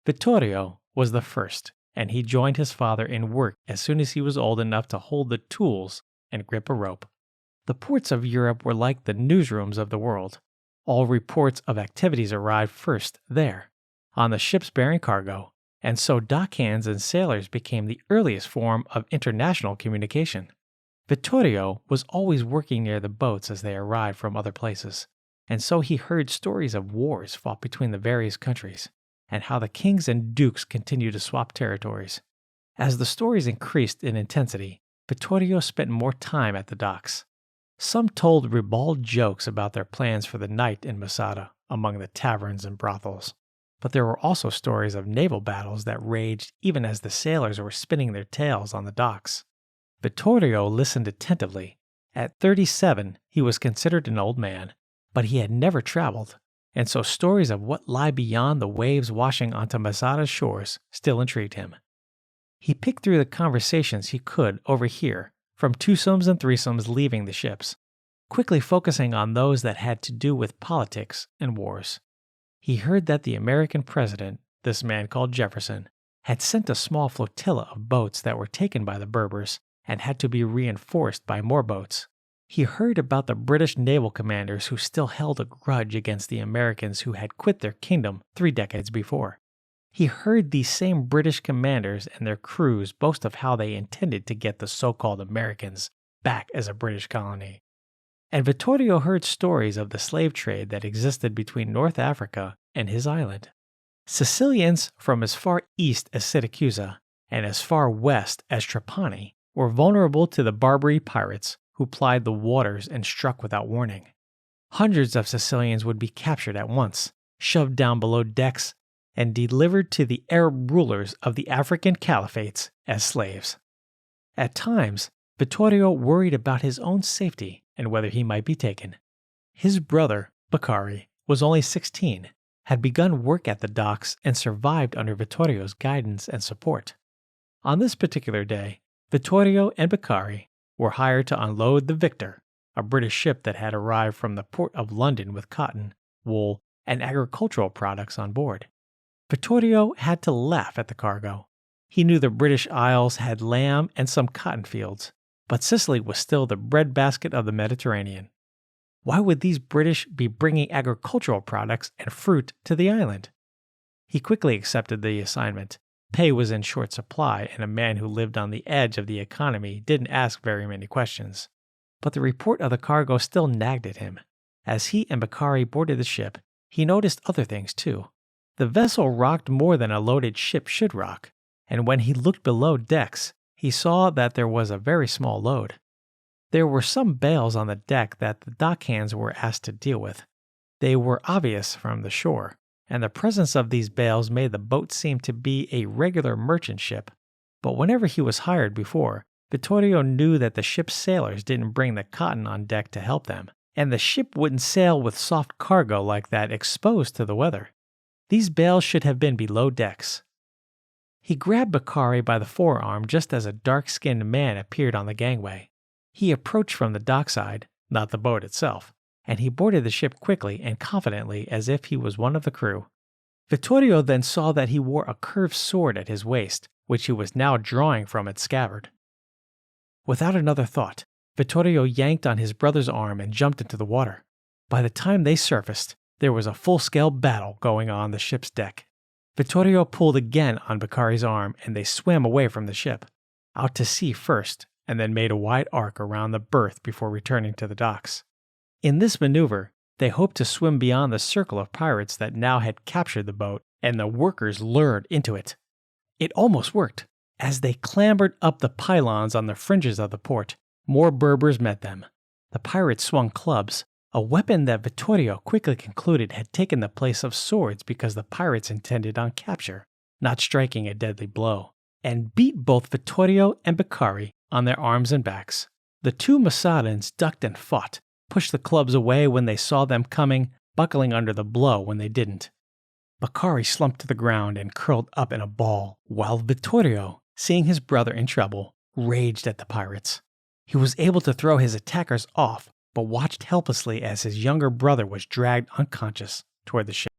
Vittorio was the first, and he joined his father in work as soon as he was old enough to hold the tools and grip a rope. The ports of Europe were like the newsrooms of the world. All reports of activities arrived first there, on the ships bearing cargo, and so dockhands and sailors became the earliest form of international communication. Vittorio was always working near the boats as they arrived from other places, and so he heard stories of wars fought between the various countries, and how the kings and dukes continued to swap territories. As the stories increased in intensity, Vittorio spent more time at the docks. Some told ribald jokes about their plans for the night in Masada among the taverns and brothels, but there were also stories of naval battles that raged even as the sailors were spinning their tales on the docks. Vittorio listened attentively. At 37, he was considered an old man, but he had never traveled, and so stories of what lie beyond the waves washing onto Masada's shores still intrigued him. He picked through the conversations he could overhear from twosomes and threesomes leaving the ships, quickly focusing on those that had to do with politics and wars. He heard that the American president, this man called Jefferson, had sent a small flotilla of boats that were taken by the Berbers and had to be reinforced by more boats. He heard about the British naval commanders who still held a grudge against the Americans who had quit their kingdom 3 decades before. He heard these same British commanders and their crews boast of how they intended to get the so-called Americans back as a British colony. And Vittorio heard stories of the slave trade that existed between North Africa and his island. Sicilians from as far east as Siracusa and as far west as Trapani were vulnerable to the Barbary pirates who plied the waters and struck without warning. Hundreds of Sicilians would be captured at once, shoved down below decks, and delivered to the Arab rulers of the African caliphates as slaves. At times, Vittorio worried about his own safety and whether he might be taken. His brother, Beccari, was only 16, had begun work at the docks and survived under Vittorio's guidance and support. On this particular day, Vittorio and Beccari were hired to unload the Victor, a British ship that had arrived from the port of London with cotton, wool, and agricultural products on board. Vittorio had to laugh at the cargo. He knew the British Isles had lamb and some cotton fields, but Sicily was still the breadbasket of the Mediterranean. Why would these British be bringing agricultural products and fruit to the island? He quickly accepted the assignment. Pay was in short supply, and a man who lived on the edge of the economy didn't ask very many questions. But the report of the cargo still nagged at him. As he and Beccari boarded the ship, he noticed other things too. The vessel rocked more than a loaded ship should rock, and when he looked below decks, he saw that there was a very small load. There were some bales on the deck that the dockhands were asked to deal with. They were obvious from the shore, and the presence of these bales made the boat seem to be a regular merchant ship. But whenever he was hired before, Vittorio knew that the ship's sailors didn't bring the cotton on deck to help them, and the ship wouldn't sail with soft cargo like that exposed to the weather. These bales should have been below decks. He grabbed Beccari by the forearm just as a dark-skinned man appeared on the gangway. He approached from the dockside, not the boat itself, and he boarded the ship quickly and confidently as if he was one of the crew. Vittorio then saw that he wore a curved sword at his waist, which he was now drawing from its scabbard. Without another thought, Vittorio yanked on his brother's arm and jumped into the water. By the time they surfaced, there was a full-scale battle going on the ship's deck. Vittorio pulled again on Beccari's arm and they swam away from the ship, out to sea first, and then made a wide arc around the berth before returning to the docks. In this maneuver, they hoped to swim beyond the circle of pirates that now had captured the boat, and the workers lured into it. It almost worked. As they clambered up the pylons on the fringes of the port, more Berbers met them. The pirates swung clubs, a weapon that Vittorio quickly concluded had taken the place of swords because the pirates intended on capture, not striking a deadly blow, and beat both Vittorio and Beccari on their arms and backs. The two Masadans ducked and fought, pushed the clubs away when they saw them coming, buckling under the blow when they didn't. Beccari slumped to the ground and curled up in a ball, while Vittorio, seeing his brother in trouble, raged at the pirates. He was able to throw his attackers off, but watched helplessly as his younger brother was dragged unconscious toward the ship.